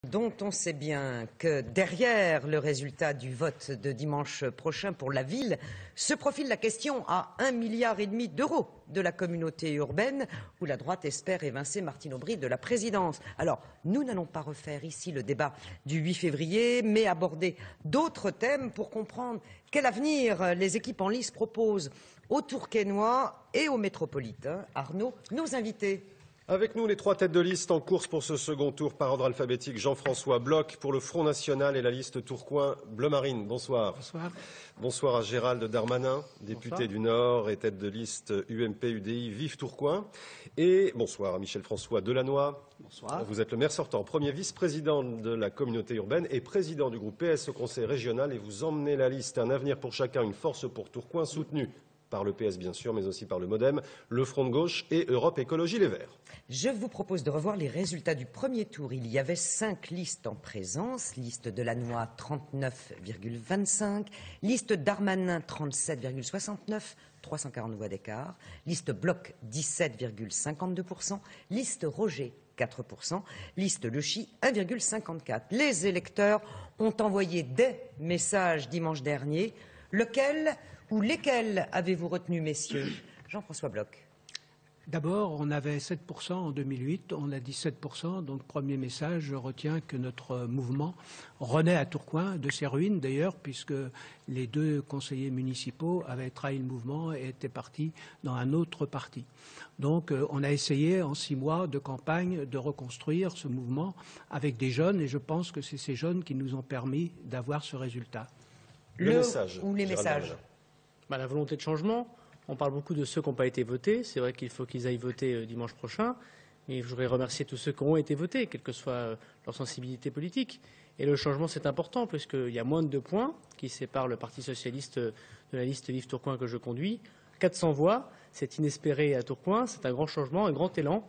dont on sait bien que derrière le résultat du vote de dimanche prochain pour la ville se profile la question à 1,5 milliard d'euros de la communauté urbaine où la droite espère évincer Martine Aubry de la présidence. Alors, nous n'allons pas refaire ici le débat du 8 février, mais aborder d'autres thèmes pour comprendre quel avenir les équipes en lice proposent aux Tourquenois et aux métropolitains. Arnaud, nos invités. Avec nous, les trois têtes de liste en course pour ce second tour par ordre alphabétique. Jean-François Bloch pour le Front National et la liste Tourcoing Bleu Marine. Bonsoir. Bonsoir. Bonsoir à Gérald Darmanin, député du Nord et tête de liste UMP-UDI Vive Tourcoing. Et bonsoir à Michel-François Delannoy. Bonsoir. Vous êtes le maire sortant, premier vice-président de la communauté urbaine et président du groupe PS au Conseil régional. Et vous emmenez la liste Un avenir pour chacun, une force pour Tourcoing, soutenue par le PS bien sûr, mais aussi par le MoDem, le Front de gauche et Europe Écologie Les Verts. Je vous propose de revoir les résultats du premier tour. Il y avait 5 listes en présence. Liste Delannoy 39,25, liste Darmanin 37,69, 340 voix d'écart, liste Bloch 17,52%, liste Roger 4%, liste Le Chy 1,54. Les électeurs ont envoyé des messages dimanche dernier. Lequel ou lesquels avez-vous retenu, messieurs? Jean-François Bloch. D'abord, on avait 7% en 2008, on a dit 7%, donc premier message, je retiens que notre mouvement renaît à Tourcoing, de ses ruines d'ailleurs, puisque les deux conseillers municipaux avaient trahi le mouvement et étaient partis dans un autre parti. Donc on a essayé en 6 mois de campagne de reconstruire ce mouvement avec des jeunes, et je pense que c'est ces jeunes qui nous ont permis d'avoir ce résultat. Le message ou les messages? La volonté de changement. On parle beaucoup de ceux qui n'ont pas été votés. C'est vrai qu'il faut qu'ils aillent voter dimanche prochain. Mais je voudrais remercier tous ceux qui ont été votés, quelle que soit leur sensibilité politique. Et le changement, c'est important, puisqu'il y a moins de 2 points qui séparent le Parti socialiste de la liste Vive Tourcoing que je conduis. 400 voix, c'est inespéré à Tourcoing. C'est un grand changement, un grand élan.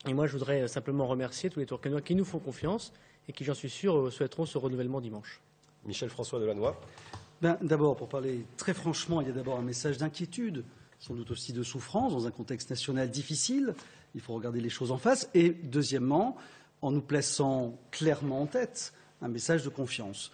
Et moi, je voudrais simplement remercier tous les Tourquenois qui nous font confiance et qui, j'en suis sûr, souhaiteront ce renouvellement dimanche. Michel-François Delannoy. D'abord, pour parler très franchement, il y a d'abord un message d'inquiétude, sans doute aussi de souffrance, dans un contexte national difficile. Il faut regarder les choses en face. Et deuxièmement, en nous plaçant clairement en tête, un message de confiance.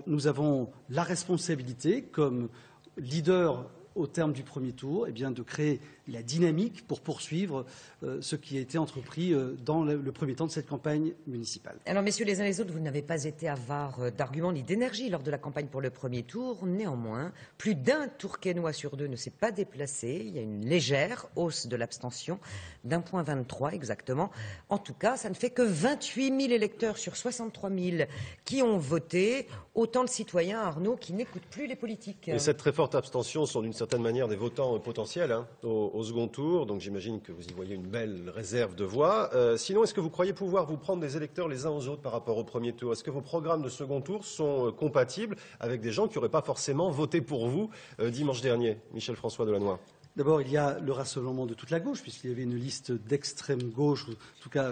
Nous avons la responsabilité, comme leader au terme du premier tour, de créer la dynamique pour poursuivre ce qui a été entrepris dans le premier temps de cette campagne municipale. Alors, messieurs les uns les autres, vous n'avez pas été avares d'arguments ni d'énergie lors de la campagne pour le premier tour. Néanmoins, plus d'un Tourquenois sur 2 ne s'est pas déplacé. Il y a une légère hausse de l'abstention, d'1,23 exactement. En tout cas, ça ne fait que 28 000 électeurs sur 63 000 qui ont voté. Autant de citoyens, Arnaud, qui n'écoutent plus les politiques. Et cette très forte abstention sont d'une certaine manière des votants potentiels au second tour. Donc j'imagine que vous y voyez une belle réserve de voix. Sinon, est-ce que vous croyez pouvoir vous prendre des électeurs les uns aux autres par rapport au premier tour? Est-ce que vos programmes de second tour sont compatibles avec des gens qui n'auraient pas forcément voté pour vous dimanche dernier? Michel-François Delannoy. D'abord, il y a le rassemblement de toute la gauche, puisqu'il y avait une liste d'extrême gauche, ou en tout cas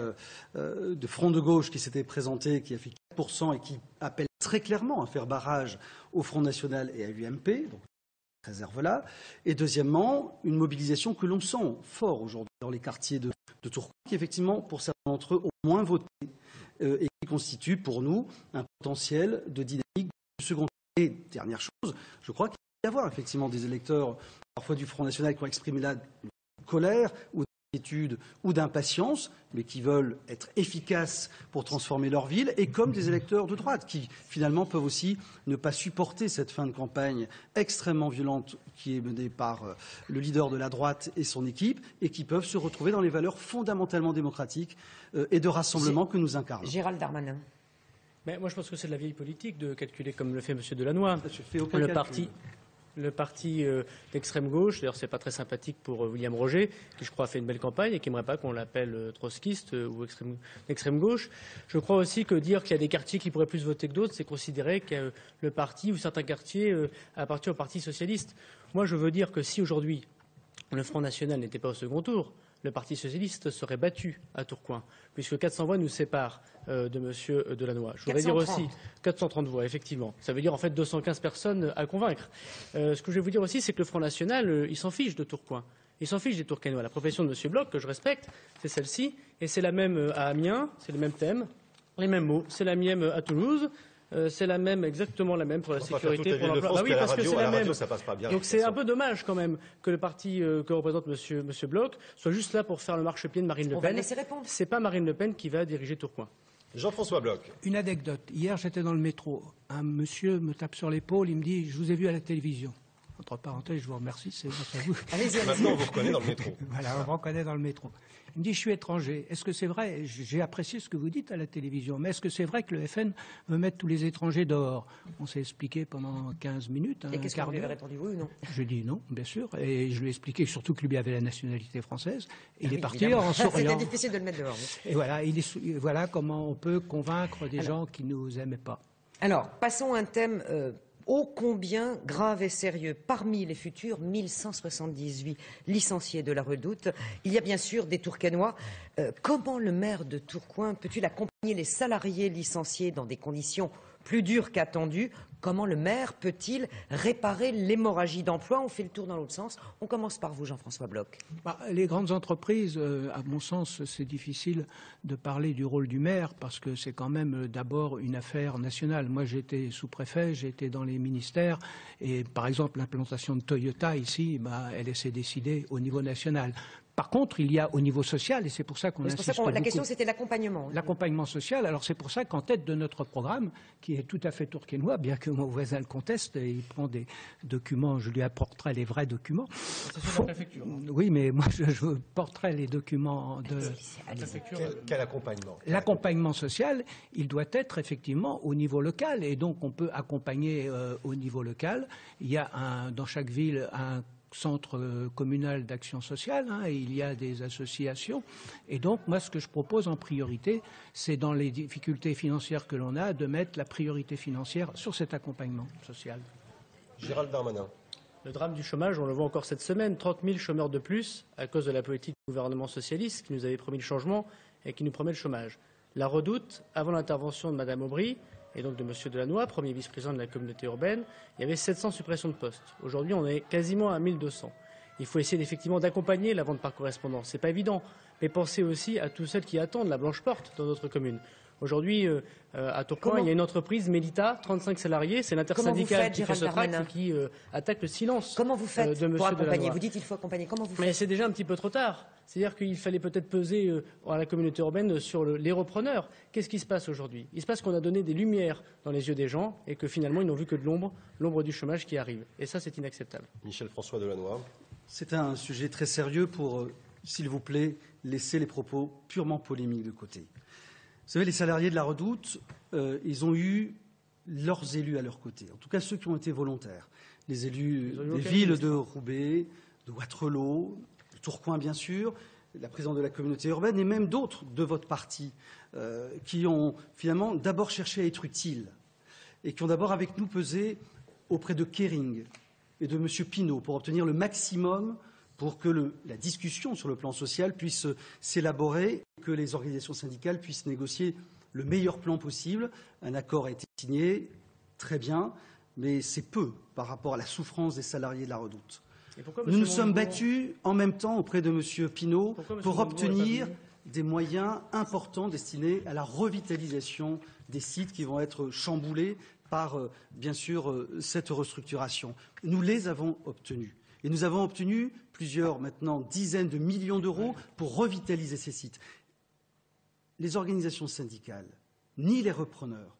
de front de gauche qui s'était présentée, qui a fait 4% et qui appelle très clairement à faire barrage au Front National et à l'UMP. Donc, réserve-là. Et deuxièmement, une mobilisation que l'on sent fort aujourd'hui dans les quartiers de Tourcoing, qui effectivement, pour certains d'entre eux, ont moins voté et qui constitue pour nous un potentiel de dynamique du second tour. Et dernière chose, je crois qu'il peut y avoir effectivement des électeurs, parfois du Front National, qui ont exprimé là une colère ou d'inquiétude ou d'impatience, mais qui veulent être efficaces pour transformer leur ville, et comme des électeurs de droite, qui finalement peuvent aussi ne pas supporter cette fin de campagne extrêmement violente qui est menée par le leader de la droite et son équipe, et qui peuvent se retrouver dans les valeurs fondamentalement démocratiques et de rassemblement que nous incarnons. Gérald Darmanin. Mais moi, je pense que c'est de la vieille politique de calculer comme le fait M. Delannoy. Je fais aucun calcul. Le parti d'extrême gauche, d'ailleurs c'est pas très sympathique pour William Roger, qui je crois a fait une belle campagne et qui n'aimerait pas qu'on l'appelle trotskiste ou extrême gauche. Je crois aussi que dire qu'il y a des quartiers qui pourraient plus voter que d'autres, c'est considérer que le parti ou certains quartiers appartiennent au Parti socialiste. Moi je veux dire que si aujourd'hui le Front National n'était pas au second tour, le Parti socialiste serait battu à Tourcoing, puisque 400 voix nous séparent de M. Delannoy. Je voudrais dire aussi 430 voix, effectivement. Ça veut dire en fait 215 personnes à convaincre. Ce que je vais vous dire aussi, c'est que le Front National, il s'en fiche de Tourcoing. Il s'en fiche des Tourquenois. La profession de M. Bloch, que je respecte, c'est celle-ci, et c'est la même à Amiens, c'est le même thème. Les mêmes mots, c'est la mienne à Toulouse. C'est exactement la même pour la sécurité, pour l'emploi. Bah oui, parce que c'est la même. Ça passe pas bien. Donc c'est un peu dommage quand même que le parti que représente Monsieur Bloch soit juste là pour faire le marchepied de Marine Le Pen. On va le laisser répondre. C'est pas Marine Le Pen qui va diriger Tourcoing. Jean-François Bloch. Une anecdote. Hier, j'étais dans le métro. Un monsieur me tape sur l'épaule. Il me dit « Je vous ai vu à la télévision ». Entre parenthèses, je vous remercie, c'est grâce à vous. Allez-y. Maintenant, on vous reconnaît dans le métro. Voilà, on me reconnaît dans le métro. Il me dit, je suis étranger. Est-ce que c'est vrai? J'ai apprécié ce que vous dites à la télévision, mais est-ce que c'est vrai que le FN veut mettre tous les étrangers dehors? On s'est expliqué pendant 15 minutes. Et qu'est-ce que vous lui avez répondu, oui ou non? Je dis non, bien sûr. Et je lui ai expliqué surtout que lui avait la nationalité française. Il est parti évidemment. en souriant. C'était difficile de le mettre dehors. Oui. Et voilà, voilà comment on peut convaincre des gens qui ne nous aimaient pas. Alors, passons à un thème ô combien grave et sérieux. Parmi les futurs 1178 licenciés de la Redoute, il y a bien sûr des Tourquenois. Comment le maire de Tourcoing peut-il accompagner les salariés licenciés dans des conditions plus dures qu'attendues? Comment le maire peut-il réparer l'hémorragie d'emploi? On fait le tour dans l'autre sens. On commence par vous, Jean-François Bloch. Les grandes entreprises, à mon sens, c'est difficile de parler du rôle du maire parce que c'est quand même d'abord une affaire nationale. Moi, j'ai été sous-préfet, j'ai été dans les ministères et, par exemple, l'implantation de Toyota ici, elle s'est décidée au niveau national. Par contre, il y a au niveau social, et c'est pour ça qu'on insiste beaucoup. La question, c'était l'accompagnement. L'accompagnement social. Alors, c'est pour ça qu'en tête de notre programme, qui est tout à fait tourquenois, bien que mon voisin le conteste, et il prend des documents, je lui apporterai les vrais documents. C'est sur la préfecture. Oui, mais moi, je porterai les documents de... Quel accompagnement? L'accompagnement social, il doit être effectivement au niveau local, et donc on peut accompagner au niveau local. Il y a dans chaque ville un centre communal d'action sociale, et il y a des associations. Et donc, moi, ce que je propose en priorité, c'est dans les difficultés financières que l'on a, de mettre la priorité financière sur cet accompagnement social. Gérald Darmanin. Le drame du chômage, on le voit encore cette semaine, 30 000 chômeurs de plus à cause de la politique du gouvernement socialiste qui nous avait promis le changement et qui nous promet le chômage. La Redoute, avant l'intervention de Mme Aubry, et donc de M. Delannoy, premier vice-président de la communauté urbaine, il y avait 700 suppressions de postes. Aujourd'hui, on est quasiment à 1200. Il faut essayer effectivement d'accompagner la vente par correspondance. Ce n'est pas évident, mais pensez aussi à tous celles qui attendent la blanche porte dans notre commune. Aujourd'hui, à Tourcoing, il y a une entreprise, Mélita, 35 salariés, c'est l'intersyndicale qui fait ce tract et qui attaque le silence de M. Delannoy. Pour accompagner? Vous dites qu'il faut accompagner. Comment vous faites? Mais c'est déjà un petit peu trop tard. C'est-à-dire qu'il fallait peut-être peser à la communauté urbaine sur les repreneurs. Qu'est-ce qui se passe aujourd'hui? Il se passe qu'on a donné des lumières dans les yeux des gens et que finalement, ils n'ont vu que de l'ombre du chômage qui arrive. Et ça, c'est inacceptable. Michel-François Delannoy. C'est un sujet très sérieux pour, s'il vous plaît, laisser les propos purement polémiques de côté. Vous savez, les salariés de la Redoute, ils ont eu leurs élus à leur côté, en tout cas ceux qui ont été volontaires. Les élus des villes de Roubaix, de Wattrelos, de Tourcoing bien sûr, la présidente de la communauté urbaine et même d'autres de votre parti qui ont finalement d'abord cherché à être utiles et qui ont d'abord avec nous pesé auprès de Kering et de M. Pinault pour obtenir le maximum pour que la discussion sur le plan social puisse s'élaborer, que les organisations syndicales puissent négocier le meilleur plan possible. Un accord a été signé, très bien, mais c'est peu par rapport à la souffrance des salariés de la Redoute. Nous nous sommes battus en même temps auprès de M. Pinault pour obtenir des moyens importants destinés à la revitalisation des sites qui vont être chamboulés par, bien sûr, cette restructuration. Nous les avons obtenus. Et nous avons obtenu plusieurs, maintenant, dizaines de millions d'euros pour revitaliser ces sites. Les organisations syndicales, ni les repreneurs,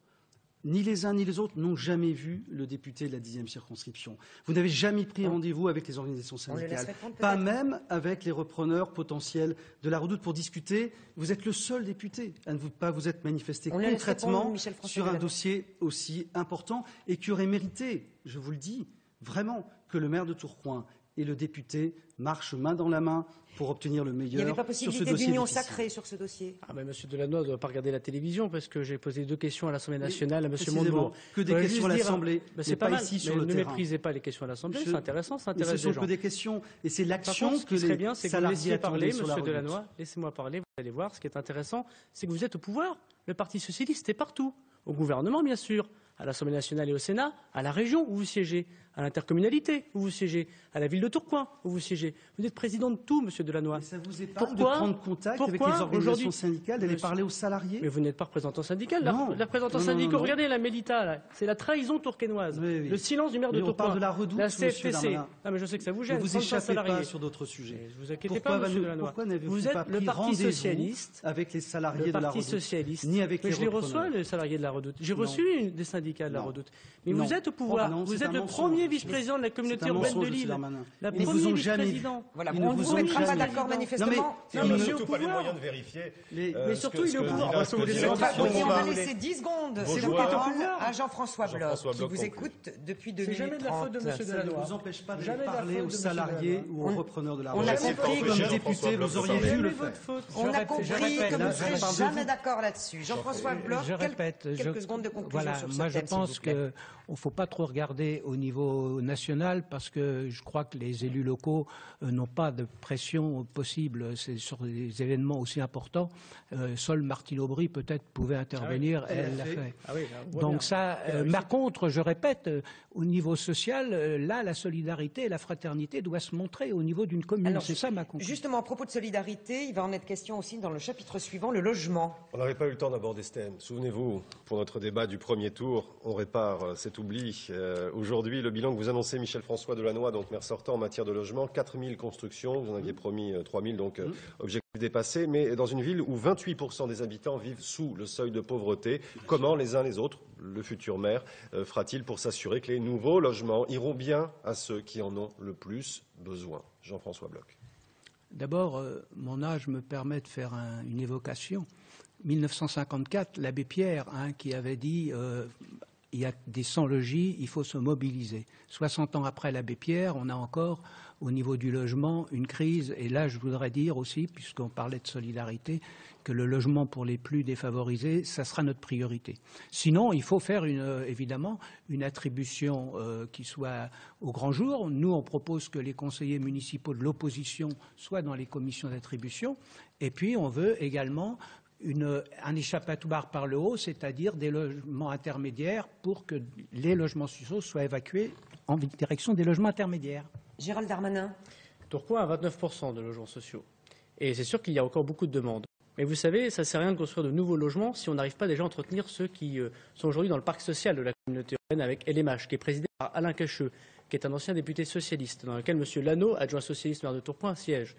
ni les uns ni les autres n'ont jamais vu le député de la 10e circonscription. Vous n'avez jamais pris rendez-vous avec les organisations syndicales, pas même avec les repreneurs potentiels de la Redoute pour discuter. Vous êtes le seul député à ne pas vous être manifesté concrètement sur un dossier aussi important et qui aurait mérité, je vous le dis, vraiment, que le maire de Tourcoing et le député marchent main dans la main pour obtenir le meilleur sur ce dossier. Il n'y avait pas possibilité d'union sacrée sur ce dossier. M. Delannoy ne doit pas regarder la télévision parce que j'ai posé 2 questions à l'Assemblée nationale à M. Montebourg. Que des questions à l'Assemblée, c'est pas ici sur le terrain. Ne méprisez pas les questions à l'Assemblée, c'est intéressant, ça intéresse les gens. Ce sont que des questions et c'est l'action que les bien, c'est que vous laissiez parler, M. Delannoy. Laissez-moi parler, vous allez voir. Ce qui est intéressant, c'est que vous êtes au pouvoir. Le Parti socialiste est partout. Au gouvernement, bien sûr, à l'Assemblée nationale et au Sénat, à la région où vous siégez, à l'intercommunalité où vous siégez, à la ville de Tourcoing où vous siégez. Vous êtes président de tout, monsieur Delannoy. Ça vous épargne de prendre contact avec les organisations syndicales, d'aller parler aux salariés? Mais vous n'êtes pas représentant syndical. Non. Les représentants syndicaux, regardez la Mélita, c'est la trahison tourquenoise. Oui. Le silence du maire de Tourcoing. On parle de la Redoute, la monsieur CFTC. Darmanin. Non, mais je sais que ça vous gêne. Ne vous échappez pas sur d'autres sujets. Ne vous inquiétez pas, monsieur Delannoy. Pourquoi n'avez-vous vous pas êtes le pris Parti rendez-vous socialiste avec les salariés le de la Parti Redoute, socialiste. ni avec mais les je les repreneurs. reçois, les salariés de la Redoute. J'ai reçu des syndicats de la Non. Redoute. Mais Non. vous êtes au pouvoir. Non, vous c'est êtes un le mensonge. premier vice-président de la communauté urbaine de Lille. Ils La ne vous premier ont jamais vu. vice-président. Voilà, Ils on ne ne vous vous ont mettra pas jamais d'accord vu. manifestement. Et on mais n'a monsieur surtout au pas les pouvoir. moyens de vérifier. Mais surtout, il est au pouvoir. dit là, Parce que vous ce les dit là. On va, élections, on va vous voulez. laisser 10 secondes. Vos C'est la joueurs. parole à Jean-François Bloch, Jean-François qui Bloch vous conclut. écoute depuis C'est jamais de la faute de 2030. monsieur Ça ne Delannoy. vous empêche pas de Jamais de la parler faute aux de monsieur salariés Delannoy. ou aux repreneurs de la On a Redoute. C'est pas compris, empêché comme Jean-François député, Bloch vous de auriez parler. dû le C'est faire. votre faute. On a Je compris répète, que vous là, ne serez je parle de jamais vous. d'accord là-dessus. Jean-François Bloch, Je répète, quelques secondes de conclusion voilà, sur ce moi je thème, s'il pense vous plaît. qu'il ne faut pas trop regarder au niveau national parce que je crois que les élus locaux n'ont pas de pression possible sur des événements aussi importants. Seule Martine Aubry peut-être pouvait intervenir, elle l'a fait. Ah oui, on voit Donc bien. ça, par contre, je répète, au niveau social, là, la solidarité et la fraternité doivent se montrer au niveau d'une commune. Alors, C'est ça ma conclusion. Justement, à propos de solidarité, il va en être question aussi dans le chapitre suivant, le logement. On n'avait pas eu le temps d'aborder ce thème. Souvenez-vous, pour notre débat du premier tour, on répare cet oubli. Aujourd'hui, le bilan que vous annoncez, Michel-François Delannoy, donc maire sortant en matière de logement, 4000 constructions, vous en aviez promis 3000, donc objectif dépassé, mais dans une ville où 28% des habitants vivent sous le seuil de pauvreté. Comment les uns les autres, le futur maire, fera-t-il pour s'assurer que les nouveaux logements iront bien à ceux qui en ont le plus besoin? Jean-François Bloch. D'abord, mon âge me permet de faire une évocation. 1954, l'abbé Pierre, qui avait dit il y a des sans-logis, il faut se mobiliser. 60 ans après l'abbé Pierre, on a encore, au niveau du logement, une crise. Et là, je voudrais dire aussi, puisqu'on parlait de solidarité, que le logement pour les plus défavorisés, ça sera notre priorité. Sinon, il faut faire évidemment une attribution qui soit au grand jour. Nous, on propose que les conseillers municipaux de l'opposition soient dans les commissions d'attribution. Et puis, on veut également un échappatoire par le haut, c'est-à-dire des logements intermédiaires pour que les logements sociaux soient évacués en direction des logements intermédiaires. Gérald Darmanin. Tourcoing a 29% de logements sociaux. Et c'est sûr qu'il y a encore beaucoup de demandes. Mais vous savez, ça ne sert à rien de construire de nouveaux logements si on n'arrive pas déjà à entretenir ceux qui sont aujourd'hui dans le parc social de la communauté urbaine avec LMH, qui est présidé par Alain Cacheux, qui est un ancien député socialiste, dans lequel M. Lano, adjoint socialiste maire de Tourcoing, siège.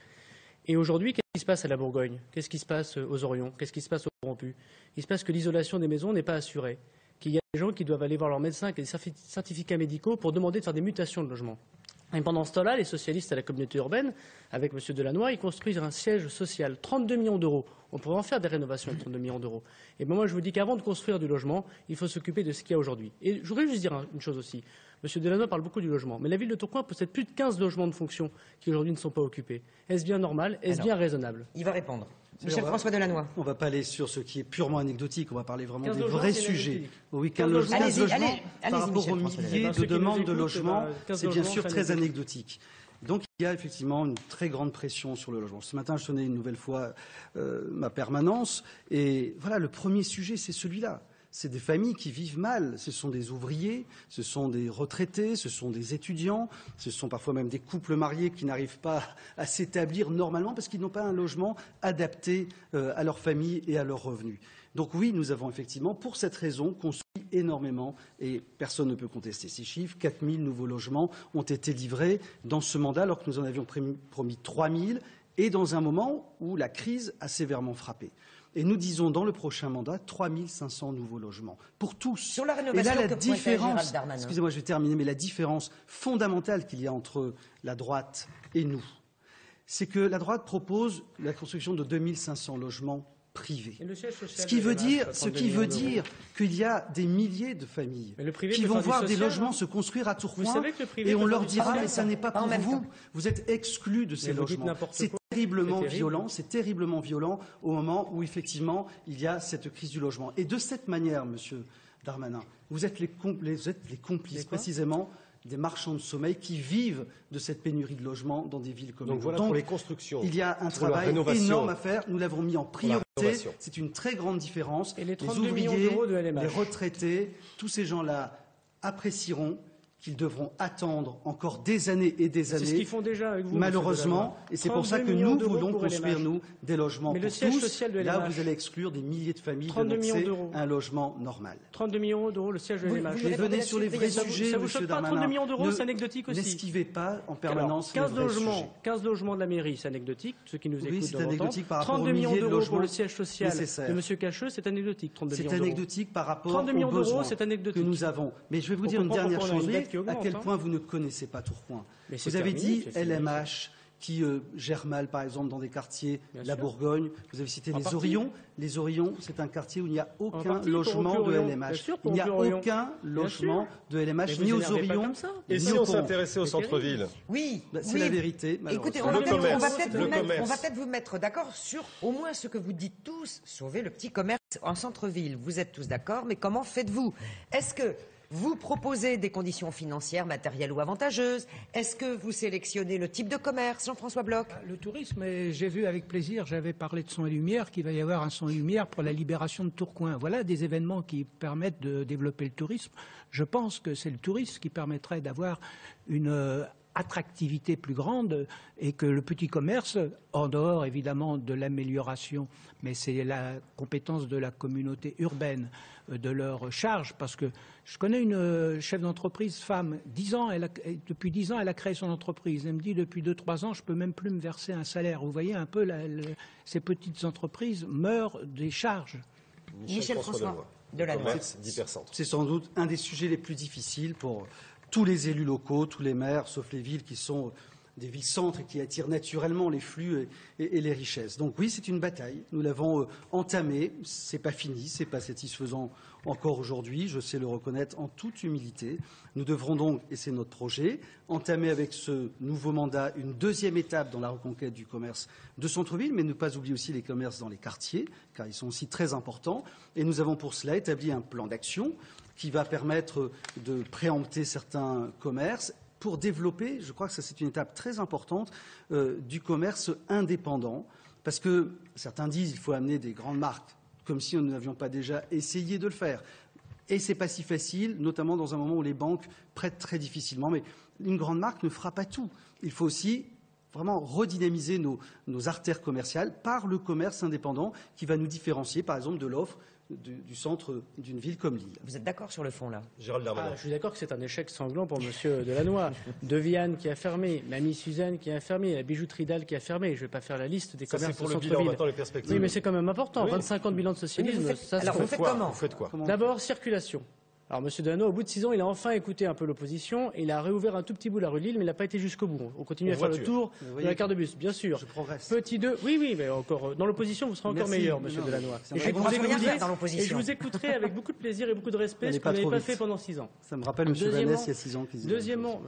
Et aujourd'hui, qu'est-ce qui se passe à la Bourgogne? Qu'est-ce qui se passe aux Orions? Qu'est-ce qui se passe aux Rompus? Il se passe que l'isolation des maisons n'est pas assurée, qu'il y a des gens qui doivent aller voir leur médecin avec des certificats médicaux pour demander de faire des mutations de logement. Et pendant ce temps-là, les socialistes à la communauté urbaine, avec M. Delannoy, ils construisent un siège social, 32 millions d'euros. On pourrait en faire des rénovations avec 32 millions d'euros. Et bien moi, je vous dis qu'avant de construire du logement, il faut s'occuper de ce qu'il y a aujourd'hui. Et je voudrais juste dire une chose aussi. M. Delannoy parle beaucoup du logement, mais la ville de Tourcoing possède plus de 15 logements de fonction qui aujourd'hui ne sont pas occupés. Est-ce bien normal? Est-ce bien raisonnable? Il va répondre. Michel-François Delannoy. On ne va pas aller sur ce qui est purement anecdotique, on va parler vraiment 15 des logements, vrais c'est sujets. anecdotique. Oui, 15 15 logements. Allez-y, logements allez-y, par rapport aux Michel-François milliers Delannoy. de Ceux qui nous demandes de écoutent, logement, 15 c'est bien logements, sûr c'est très anecdotique. anecdotique. Donc il y a effectivement une très grande pression sur le logement. Ce matin, je tenais une nouvelle fois ma permanence. Et voilà, le premier sujet, c'est celui-là. C'est des familles qui vivent mal. Ce sont des ouvriers, ce sont des retraités, ce sont des étudiants, ce sont parfois même des couples mariés qui n'arrivent pas à s'établir normalement parce qu'ils n'ont pas un logement adapté à leur famille et à leurs revenus. Donc oui, nous avons effectivement, pour cette raison, construit énormément, et personne ne peut contester ces chiffres. 4000 nouveaux logements ont été livrés dans ce mandat, alors que nous en avions promis 3000, et dans un moment où la crise a sévèrement frappé. Et nous disons dans le prochain mandat 3500 nouveaux logements pour tous. Sur la rénovation, et là, la que pointait différence, Gérald Darmanin. excusez-moi, je vais terminer, mais la différence fondamentale qu'il y a entre la droite et nous, c'est que la droite propose la construction de 2500 logements privés. Et le siège social Ce qui de veut LMH, dire, 32 millions d'euros. qu'il y a des milliers de familles Mais le privé qui peut vont faire du voir des social, logements hein. se construire à Tourcoing, Vous savez que le privé et peut on faire leur du dira social, mais ça n'est pas en pour même vous, temps. vous êtes exclus de ces Mais vous dites logements. n'importe C'est quoi. terriblement C'est terrible. violent, c'est terriblement violent au moment où effectivement il y a cette crise du logement. Et de cette manière, Monsieur Darmanin, vous êtes les complices quoi précisément des marchands de sommeil qui vivent de cette pénurie de logements dans des villes comme Donc voilà pour les constructions. Il y a un pour la travail rénovation. énorme à faire. Nous l'avons mis en priorité. rénovation. C'est une très grande différence. Et les 32 ouvriers, millions d'euros de LMH. les retraités, tous ces gens-là apprécieront qu'ils devront attendre encore des années et des années. C'est ce qu'ils font déjà avec vous. Malheureusement, et c'est pour ça que nous voulons construire, nous, des logements Mais pour le siège tous. social de Là, LMH. vous allez exclure des milliers de familles de 32 millions l'accès d'euros. à un logement normal. 32 millions d'euros, le siège de Vous- LMH. vous Mais répondez venez sur les vrais là-dessus, sujets, Ça vous monsieur choque pas, Darmanin. 32 millions d'euros, Ne- c'est anecdotique aussi. N'esquivez pas en Alors, permanence 15 les vrais logements, sujets. 15 logements de la mairie, c'est anecdotique. Ceux qui nous Oui, écoutent c'est doivent entendre. anecdotique par rapport aux 32 millions milliers de d'euros pour logements le siège social nécessaires. de M. Cacheux, c'est anecdotique. 32 C'est millions d'euros. anecdotique par rapport 32 aux millions d'euros, besoins c'est que anecdotique. nous avons. Mais je vais vous On dire une comprend dernière pourquoi on a chose. une dette qui À augmente, quel hein. point vous ne connaissez pas Tourcoing. Mais c'est Vous avez terminé, dit c'est fini. LMH qui gère mal, par exemple, dans des quartiers, Bien la sûr. Bourgogne. Vous avez cité En les partie. Orions. Les Orions, c'est un quartier où il n'y a aucun partie, pour logement conclure de Orion. LMH. Bien sûr, Il pour n'y a conclure Orion. aucun Bien logement de LMH, Mais vous ni aux énervez pas Orions. comme ça. Et ni si au on Pont. s'intéressait au C'est centre-ville? Oui, C'est oui. la vérité, Écoutez, malheureusement. on va Le peut-être commerce, peut le commerce. vous mettre d'accord sur au moins ce que vous dites tous, sauver le petit commerce en centre-ville. Vous êtes tous d'accord, mais comment faites-vous? Est-ce que vous proposez des conditions financières, matérielles ou avantageuses? Est-ce que vous sélectionnez le type de commerce, Jean-François Bloch? Le tourisme, et j'ai vu avec plaisir, j'avais parlé de Son et Lumière, qu'il va y avoir un Son et Lumière pour la libération de Tourcoing. Voilà des événements qui permettent de développer le tourisme. Je pense que c'est le tourisme qui permettrait d'avoir une attractivité plus grande et que le petit commerce, en dehors évidemment de l'amélioration, mais c'est la compétence de la communauté urbaine, de leur charge, parce que je connais une chef d'entreprise femme, depuis 10 ans elle a créé son entreprise, elle me dit depuis 2-3 ans je peux même plus me verser un salaire. Vous voyez un peu ces petites entreprises meurent des charges. Michel François Delannoy. Commerce d'hypercentre. C'est sans doute un des sujets les plus difficiles pour tous les élus locaux, tous les maires, sauf les villes qui sont des villes-centres et qui attirent naturellement les flux et les richesses. Donc oui, c'est une bataille. Nous l'avons entamée. C'est pas fini, c'est pas satisfaisant encore aujourd'hui. Je sais le reconnaître en toute humilité. Nous devrons donc, et c'est notre projet, entamer avec ce nouveau mandat une deuxième étape dans la reconquête du commerce de centre-ville, mais ne pas oublier aussi les commerces dans les quartiers, car ils sont aussi très importants. Et nous avons pour cela établi un plan d'action qui va permettre de préempter certains commerces pour développer, je crois que ça c'est une étape très importante, du commerce indépendant. Parce que certains disent qu'il faut amener des grandes marques, comme si nous n'avions pas déjà essayé de le faire. Et ce n'est pas si facile, notamment dans un moment où les banques prêtent très difficilement. Mais une grande marque ne fera pas tout. Il faut aussi vraiment redynamiser nos artères commerciales par le commerce indépendant qui va nous différencier, par exemple, de l'offre du centre d'une ville comme Lille. Vous êtes d'accord sur le fond là? Gérald Darmanin. Je suis d'accord que c'est un échec sanglant pour M. Delannoy. Deviane qui a fermé, Mamie Suzanne qui a fermé, la bijouterie Dalle qui a fermé. Je ne vais pas faire la liste des Ça, c'est commerces pour au le bilan, centre-ville. maintenant les perspectives. Oui, mais c'est quand même important. Oui. 25 ans de bilan de socialisme, ça se alors, fait. vous faites Quoi comment? Vous faites quoi? D'abord, circulation. Alors, M. Delannoy, au bout de 6 ans, il a enfin écouté un peu l'opposition. Il a réouvert un tout petit bout la rue de Lille, mais il n'a pas été jusqu'au bout. On continue En à faire le voiture. tour Vous de voyez, la carte de bus, bien sûr. Je progresse. Petit 2, oui, mais encore dans l'opposition, vous serez encore Merci. meilleur, M. Non, Delannoy. ça Et me je vais rappelle- vous On va rien écouter- faire dans l'opposition. et je vous écouterai avec beaucoup de plaisir et beaucoup de respect, Allez ce qu'on pas n'avait trop pas vite. fait pendant 6 ans. Ça me rappelle M. Deuxièmement- Vannès il y a 6 ans qui disait. Deuxièmement,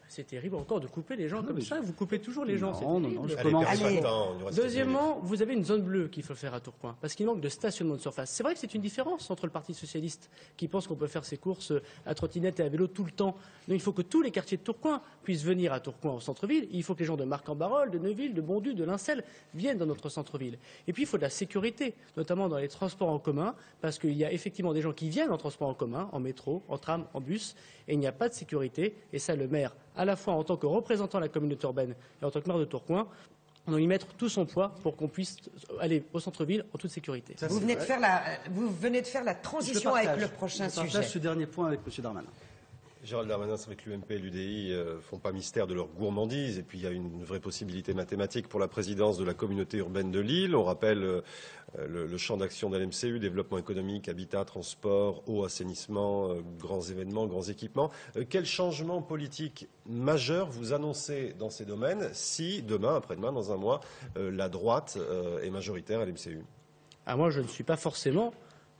c'est terrible encore de couper les gens comme ça. Vous coupez toujours les gens. c'est Non, terrible. je Allez, commence. perdez pas Allez. de temps, il nous reste Deuxièmement, vous avez une zone bleue qu'il faut faire à Tourcoing, parce qu'il manque de stationnement de surface. C'est vrai que c'est une différence entre le Parti socialiste, qui pense qu'on peut faire ses courses à trottinette et à vélo tout le temps. Donc il faut que tous les quartiers de Tourcoing puissent venir à Tourcoing au centre-ville. Il faut que les gens de Marc-en-Barœul, de Neuville, de Bondu, de Lincel viennent dans notre centre-ville. Et puis il faut de la sécurité, notamment dans les transports en commun, parce qu'il y a effectivement des gens qui viennent en transport en commun, en métro, en tram, en bus, et il n'y a pas de sécurité. Et ça, le maire, à la fois en tant que représentant de la communauté urbaine et en tant que maire de Tourcoing, on doit y mettre tout son poids pour qu'on puisse aller au centre-ville en toute sécurité. Ça, Vous c'est venez, vrai. vous venez de faire la Je transition partage. avec le prochain Je partage sujet. ce dernier point avec M. Darmanin. Gérald Darmanin, c'est vrai que l'UMP et l'UDI font pas mystère de leur gourmandise. Et puis il y a une vraie possibilité mathématique pour la présidence de la communauté urbaine de Lille. On rappelle le champ d'action de la MCU, développement économique, habitat, transport, eau, assainissement, grands événements, grands équipements. Quel changement politique majeur vous annoncez dans ces domaines si demain, après-demain, dans un mois, la droite est majoritaire à l'MCU? Ah, moi, je ne suis pas forcément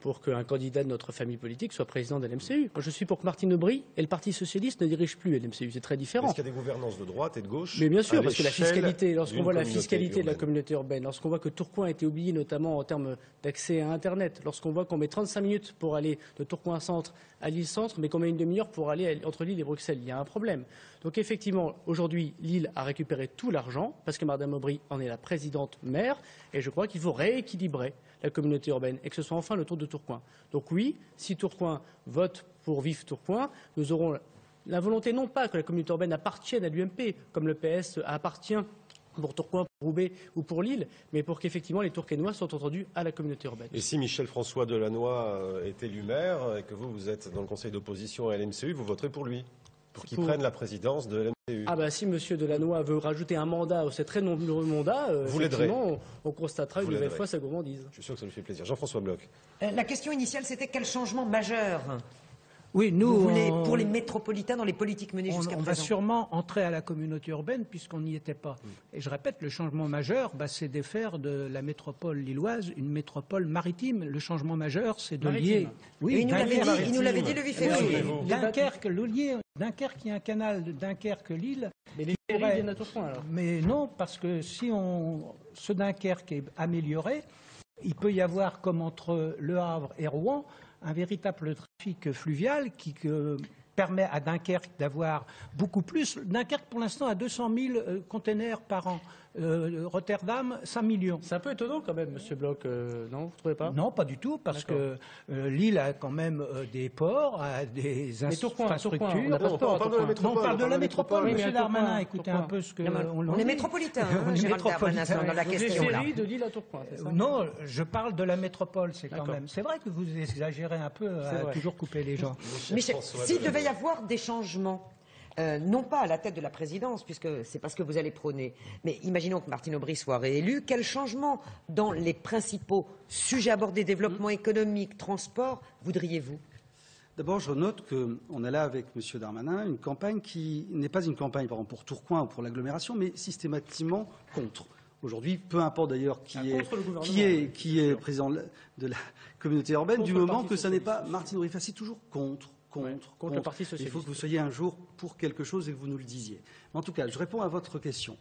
pour qu'un candidat de notre famille politique soit président de l'MCU. Moi, je suis pour que Martine Aubry et le Parti socialiste ne dirigent plus l'MCU. C'est très différent. Est-ce qu'il y a des gouvernances de droite et de gauche? Mais bien sûr, parce que la fiscalité, lorsqu'on d'une voit la communauté fiscalité de la urbaine. communauté urbaine, lorsqu'on voit que Tourcoing a été oublié notamment en termes d'accès à Internet, lorsqu'on voit qu'on met 35 minutes pour aller de Tourcoing centre à Lille centre, mais qu'on met une demi-heure pour aller entre Lille et Bruxelles, il y a un problème. Donc effectivement, aujourd'hui, Lille a récupéré tout l'argent, parce que Mme Aubry en est la présidente maire, et je crois qu'il faut rééquilibrer la communauté urbaine et que ce soit enfin le tour de Tourcoing. Donc oui, si Tourcoing vote pour Vive Tourcoing, nous aurons la volonté non pas que la communauté urbaine appartienne à l'UMP, comme le PS appartient pour Tourcoing, pour Roubaix ou pour Lille, mais pour qu'effectivement les Tourquenois soient entendus à la communauté urbaine. Et si Michel-François Delannoy est élu maire et que vous êtes dans le conseil d'opposition à l'MCU, vous voterez pour lui, pour qu'il prenne la présidence de l'MCU? Ah bah si M. Delannoy veut rajouter un mandat ou ces très nombreux mandats, Vous l'aiderez. on constatera Vous une nouvelle l'aiderez. fois sa gourmandise. Je suis sûr que ça lui fait plaisir. Jean-François Bloch. La question initiale, c'était quel changement majeur Oui, nous, vous voulez pour les métropolitains dans les politiques menées jusqu'à on va présent? sûrement entrer à la communauté urbaine puisqu'on n'y était pas. Et je répète, le changement majeur, c'est de faire de la métropole lilloise une métropole maritime. Le changement majeur, c'est de lier. Et il nous l'avait dit le 8 février. Oui, Dunkerque, le lier. Dunkerque, il y a un canal de Dunkerque-Lille. Mais les mairies viennent à Tourcoing alors. Mais non, parce que si ce Dunkerque est amélioré, il peut y avoir, comme entre Le Havre et Rouen, un véritable trafic fluvial qui permet à Dunkerque d'avoir beaucoup plus. Dunkerque, pour l'instant, a 200 000 containers par an. Rotterdam, 5 millions. C'est un peu étonnant quand même, M. Bloch, non, vous ne trouvez pas? Non, pas du tout, parce que Lille a quand même des ports, a des infrastructures. On n'a pas de port à Tourcoing. Non, on parle de la métropole, Oui, mais M. à Darmanin. Tourcoing, Écoutez Tourcoing. un peu ce que On est métropolitain, On est Gérald Darmanin, métropolitain. dans la Donc, les question là. ferries de Lille à Tourcoing, c'est ça? Non, je parle de la métropole, c'est quand D'accord. même. C'est vrai que vous exagérez un peu à vrai. toujours couper les gens. Michel, s'il devait y avoir des changements, non pas à la tête de la présidence, puisque c'est pas ce que vous allez prôner, mais imaginons que Martine Aubry soit réélue, quel changement dans les principaux sujets abordés, développement économique, transport, voudriez-vous? D'abord, je note qu'on a là avec M. Darmanin une campagne qui n'est pas une campagne, par exemple, pour Tourcoing ou pour l'agglomération, mais systématiquement contre. Aujourd'hui, peu importe d'ailleurs qui est président de la communauté urbaine, Contre du le moment Parti que ça n'est socialiste. pas Martine Aubry, c'est toujours contre le Parti socialiste. Il faut que vous soyez un jour pour quelque chose et que vous nous le disiez. Mais en tout cas, je réponds à votre question.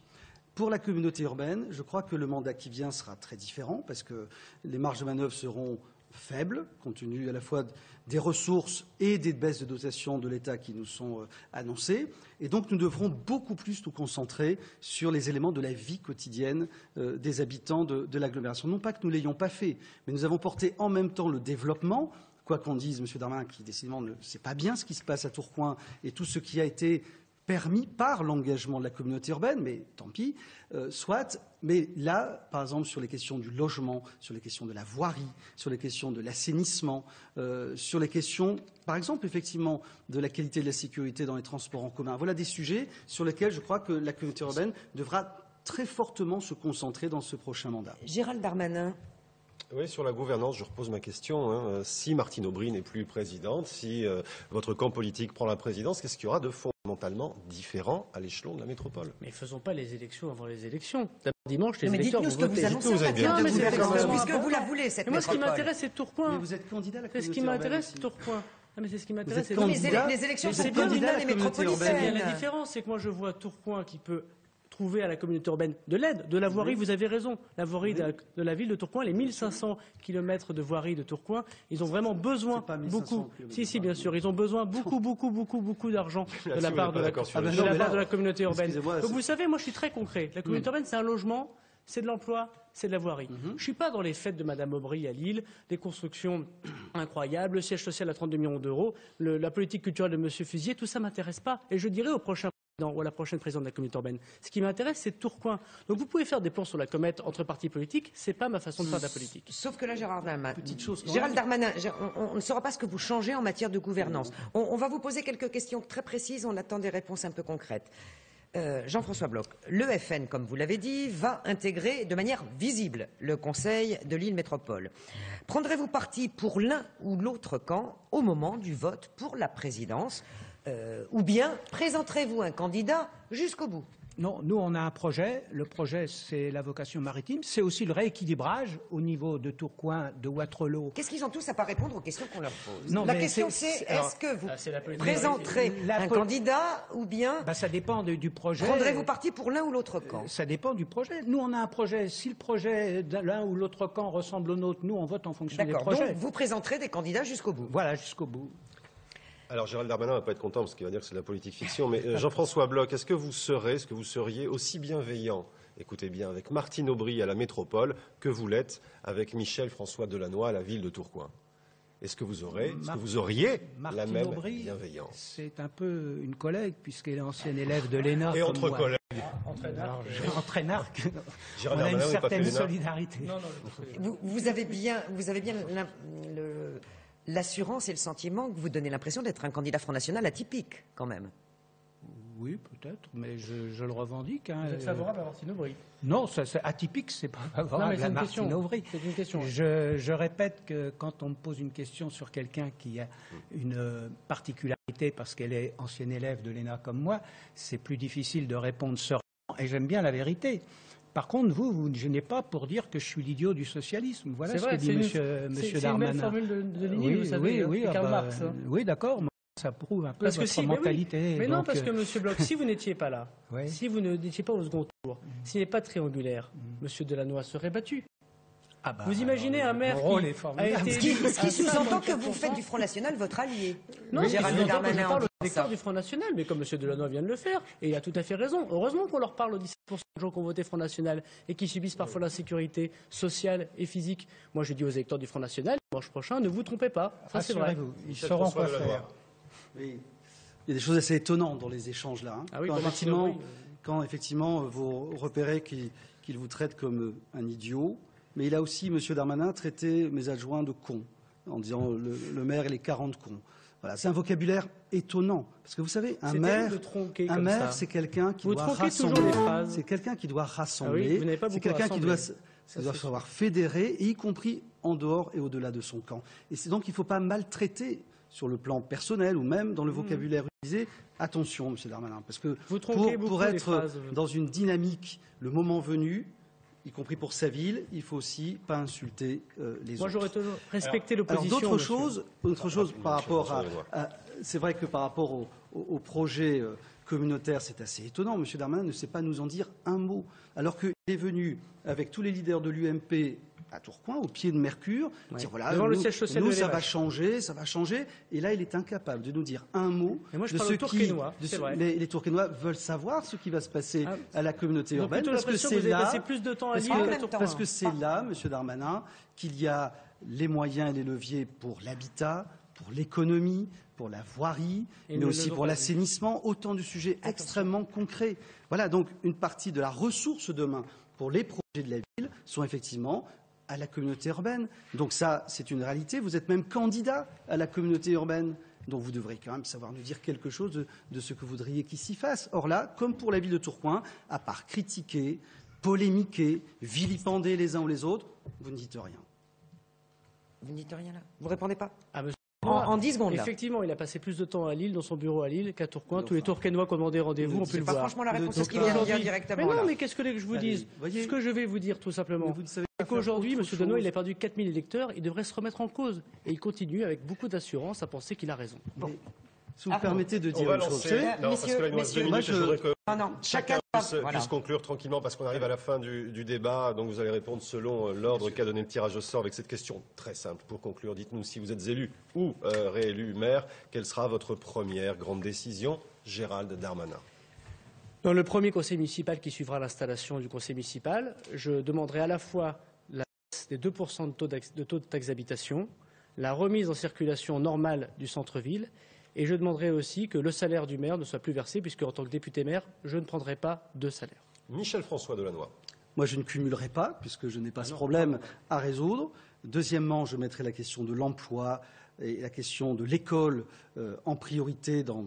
Pour la communauté urbaine, je crois que le mandat qui vient sera très différent parce que les marges de manœuvre seront faibles, compte tenu à la fois des ressources et des baisses de dotation de l'État qui nous sont annoncées. Et donc, nous devrons beaucoup plus nous concentrer sur les éléments de la vie quotidienne des habitants de l'agglomération. Non pas que nous ne l'ayons pas fait, mais nous avons porté en même temps le développement, quoi qu'on dise, M. Darmanin, qui décidément ne sait pas bien ce qui se passe à Tourcoing et tout ce qui a été permis par l'engagement de la communauté urbaine, mais tant pis, soit. Mais là, par exemple, sur les questions du logement, sur les questions de la voirie, sur les questions de l'assainissement, sur les questions, par exemple, effectivement, de la qualité de la sécurité dans les transports en commun, voilà des sujets sur lesquels je crois que la communauté urbaine devra très fortement se concentrer dans ce prochain mandat. Gérald Darmanin. Oui, sur la gouvernance, je repose ma question. Si Martine Aubry n'est plus présidente, si votre camp politique prend la présidence, qu'est-ce qu'il y aura de fondamentalement différent à l'échelon de la métropole? Mais faisons pas les élections avant les élections. D'abord, dimanche, les Mais électeurs dites-nous vont ce que vous voter. annoncez vous en avez bien matière de dit. gouvernance, Mais puisque vous la voulez, cette Mais moi, ce qui métropole. m'intéresse, c'est Tourcoing. Mais vous êtes candidat à la C'est ce qui communauté m'intéresse, urbaine c'est Tourcoing. Ah, mais c'est ce qui m'intéresse. êtes c'est candidat. Les élections Mais sont c'est candidat à communales la et communauté urbaine. C'est bien la métropolitaines. différence, c'est que moi je vois Tourcoing qui peut trouver à la communauté urbaine de l'aide, de la voirie, vous avez raison. La voirie de la ville de Tourcoing, les 1500 km de voirie de Tourcoing, ils ont vraiment besoin C'est pas 1500 beaucoup. kilomètres. Si, bien sûr, ils ont besoin beaucoup d'argent de la part de chiffre. la communauté urbaine. Excusez-moi, Donc vous savez, moi je suis très concret. La communauté urbaine, c'est un logement, c'est de l'emploi, c'est de la voirie. Je ne suis pas dans les fêtes de Mme Aubry à Lille, des constructions incroyables, le siège social à 32 millions d'euros, la politique culturelle de M. Fusier, tout ça ne m'intéresse pas. Et je dirais au prochain président ou à la prochaine présidente de la communauté urbaine, ce qui m'intéresse, c'est Tourcoing. Donc vous pouvez faire des plans sur la comète entre partis politiques, ce n'est pas ma façon de faire de la politique. Sauf que là, Gérald Darmanin, Petite chose quand Gérald Darmanin, on ne saura pas ce que vous changez en matière de gouvernance. On va vous poser quelques questions très précises, on attend des réponses un peu concrètes. Jean-François Bloch, le FN, comme vous l'avez dit, va intégrer de manière visible le Conseil de Lille Métropole. Prendrez-vous parti pour l'un ou l'autre camp au moment du vote pour la présidence ou bien présenterez-vous un candidat jusqu'au bout? Non, nous, on a un projet. Le projet, c'est la vocation maritime. C'est aussi le rééquilibrage au niveau de Tourcoing, de Waterloo. Qu'est-ce qu'ils ont tous à pas répondre aux questions qu'on leur pose? Non, La mais question, c'est- c'est alors, est-ce que vous c'est la politique. présenterez La un pol- candidat ou bien Ça dépend du projet. prendrez-vous parti pour l'un ou l'autre camp? Ça dépend du projet. Nous, on a un projet. Si le projet de l'un ou l'autre camp ressemble au nôtre, nous, on vote en fonction des D'accord. projets. Donc, vous présenterez des candidats jusqu'au bout. Voilà, jusqu'au bout. Alors Gérald Darmanin va pas être content parce qu'il va dire que c'est de la politique fiction, mais Jean-François Bloch, est-ce que vous seriez aussi bienveillant, écoutez bien, avec Martine Aubry à la métropole que vous l'êtes avec Michel-François Delannoy à la ville de Tourcoing? Est-ce que vous auriez la Martine même Aubry, bienveillance? c'est un peu une collègue, puisqu'elle est ancienne élève de l'ENA. Et comme entre moi. collègues, Entraîneur, Gérald on a une Darmanin n'est pas certaine fait l'ENA. solidarité. Vous avez bien l'assurance et le sentiment que vous donnez l'impression d'être un candidat Front National atypique, quand même. Oui, peut-être, mais je le revendique. Hein. Vous êtes favorable à Martine Aubry? Non, c'est atypique, c'est pas favorable Non, mais c'est à une Martine question. Aubry. C'est une question. Je répète que quand on me pose une question sur quelqu'un qui a une particularité parce qu'elle est ancienne élève de l'ENA comme moi, c'est plus difficile de répondre sereinement et j'aime bien la vérité. Par contre, vous ne gênez pas pour dire que je suis l'idiot du socialisme. Voilà ce que dit monsieur C'est Darmanin. une belle formule de Lénine, vous savez, oui, de Karl ah bah, Marx. Hein. oui, d'accord. Ça prouve un peu Parce que votre si, mais oui. mentalité. Mais non, donc, parce que M. Bloch, si vous n'étiez pas là, Oui. si vous n'étiez pas au second tour, s'il n'est pas triangulaire, M. Delannoy serait battu. ah bah, Vous imaginez un maire mon rôle qui est a formidable. été Ce qui élu à sous-entend que 54%. vous faites du Front National votre allié. Non, Gérald je Darmanin en parle aux disant électeurs ça. du Front National, mais comme M. Delannoy vient de le faire, et il a tout à fait raison. Heureusement qu'on leur parle aux 17% de gens qui ont voté Front National et qui subissent parfois l'insécurité sociale et physique. Moi, je dis aux électeurs du Front National, dimanche prochain, ne vous trompez pas. Ça, c'est vrai. Rassurez-vous, ils sauront quoi faire. Oui. Il y a des choses assez étonnantes dans les échanges là. Hein. Ah oui, quand, pour Martine effectivement, Aubry, quand effectivement vous repérez qu'il vous traite comme un idiot, mais il a aussi, M. Darmanin, traité mes adjoints de cons, en disant le maire et les 40 cons. Voilà, c'est un vocabulaire étonnant. Parce que vous savez, un C'est maire, terrible de tronquer comme ça. c'est quelqu'un qui Vous doit tronquez toujours rassembler. les phrases. C'est quelqu'un qui doit Ah oui, rassembler. vous n'avez pas c'est beaucoup quelqu'un qui doit, rassemblé. Ça, c'est savoir fédérer, y compris en dehors et au-delà de son camp. Et c'est donc qu'il ne faut pas maltraiter sur le plan personnel ou même dans le vocabulaire utilisé. Attention, M. Darmanin, parce que Vous tronquez beaucoup pour les être phrases. dans une dynamique, le moment venu, y compris pour sa ville, il faut aussi pas insulter les Moi, autres. j'aurais toujours respecté Alors l'opposition. d'autres monsieur. choses par rapport c'est vrai que par rapport au projet communautaire, c'est assez étonnant. M. Darmanin ne sait pas nous en dire un mot, alors qu'il est venu avec tous les leaders de l'UMP à Tourcoing, au pied de Mercure, dire voilà, Devant nous, le siège social nous, de ça l'élevage. va changer, et là il est incapable de nous dire un mot Et moi, je de parle ce aux Tourquenois, qui, c'est vrai. les Tourquenois veulent savoir ce qui va se passer Ah, à la communauté J'ai urbaine, plutôt parce que l'impression que c'est vous avez là, passé plus de temps à parce Lille que- En qu'à même Tourcoing. parce que c'est là, M. Darmanin, qu'il y a les moyens et les leviers pour l'habitat, pour l'économie, pour la voirie, Et mais nous aussi ne l'avons pour pas l'assainissement, autant de sujets extrêmement concrets. Voilà, donc une partie de la ressource demain pour les projets de la ville sont effectivement à la communauté urbaine. Donc ça, c'est une réalité. Vous êtes même candidat à la communauté urbaine. Donc vous devrez quand même savoir nous dire quelque chose de ce que vous voudriez qu'il s'y fasse. Or là, comme pour la ville de Tourcoing, à part critiquer, polémiquer, vilipender les uns ou les autres, vous ne dites rien. Vous ne dites rien là. Vous répondez pas Ah, monsieur en 10 secondes là. Effectivement, il a passé plus de temps à Lille, dans son bureau à Lille, qu'à Tourcoing. Tous les Tourquenois qui ont demandé rendez-vous ont pu C'est le pas voir. franchement la réponse à Donc, ce qu'il vient de dire Aujourd'hui- directement. Mais non, là. mais qu'est-ce que je vous Allez, dise voyez. Ce que je vais vous dire tout simplement, Mais vous ne savez c'est pas faire qu'aujourd'hui, M. autre Delannoy, il a chose. perdu 4000 électeurs, il devrait se remettre en cause. Et il continue avec beaucoup d'assurance à penser qu'il a raison. Mais, si vous me permettez de On dire va une chose, lancer. c'est- Non, parce que là, il nous reste 2 minutes et je voudrais que Ah non, chacun chacun puisse conclure tranquillement parce qu'on arrive à la fin du débat. Donc vous allez répondre selon l'ordre qu'a donné le tirage au sort avec cette question très simple. Pour conclure, dites-nous si vous êtes élu ou réélu maire, quelle sera votre première grande décision? Gérald Darmanin. Dans le premier conseil municipal qui suivra l'installation du conseil municipal, je demanderai à la fois la baisse des 2% de taux de taxe d'habitation, la remise en circulation normale du centre-ville, et je demanderai aussi que le salaire du maire ne soit plus versé, puisque en tant que député maire, je ne prendrai pas de salaire. Michel-François Delannoy. Moi, je ne cumulerai pas, puisque je n'ai pas ce problème à résoudre. Deuxièmement, je mettrai la question de l'emploi et la question de l'école en priorité dans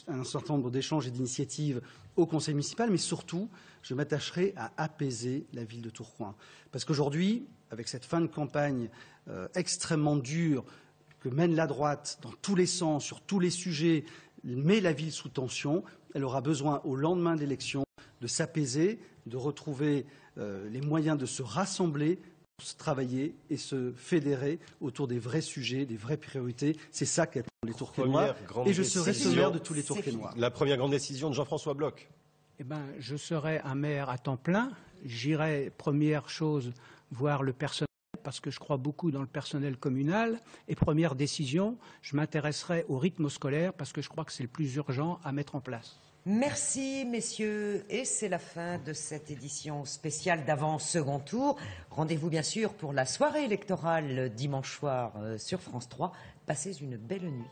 un certain nombre d'échanges et d'initiatives au conseil municipal, mais surtout, je m'attacherai à apaiser la ville de Tourcoing. Parce qu'aujourd'hui, avec cette fin de campagne extrêmement dure que mène la droite dans tous les sens, sur tous les sujets, met la ville sous tension, elle aura besoin, au lendemain de l'élection, de s'apaiser, de retrouver les moyens de se rassembler, pour se travailler et se fédérer autour des vrais sujets, des vraies priorités. C'est ça qu'attendent les Tourquenois. Et je serai ce maire de tous les Tourquenois. La première grande décision de Jean-François Bloch. Eh ben, je serai un maire à temps plein. J'irai, première chose, voir le personnel, parce que je crois beaucoup dans le personnel communal. Et première décision, je m'intéresserai au rythme scolaire, parce que je crois que c'est le plus urgent à mettre en place. Merci, messieurs. Et c'est la fin de cette édition spéciale d'avant-second tour. Rendez-vous, bien sûr, pour la soirée électorale dimanche soir sur France 3. Passez une belle nuit.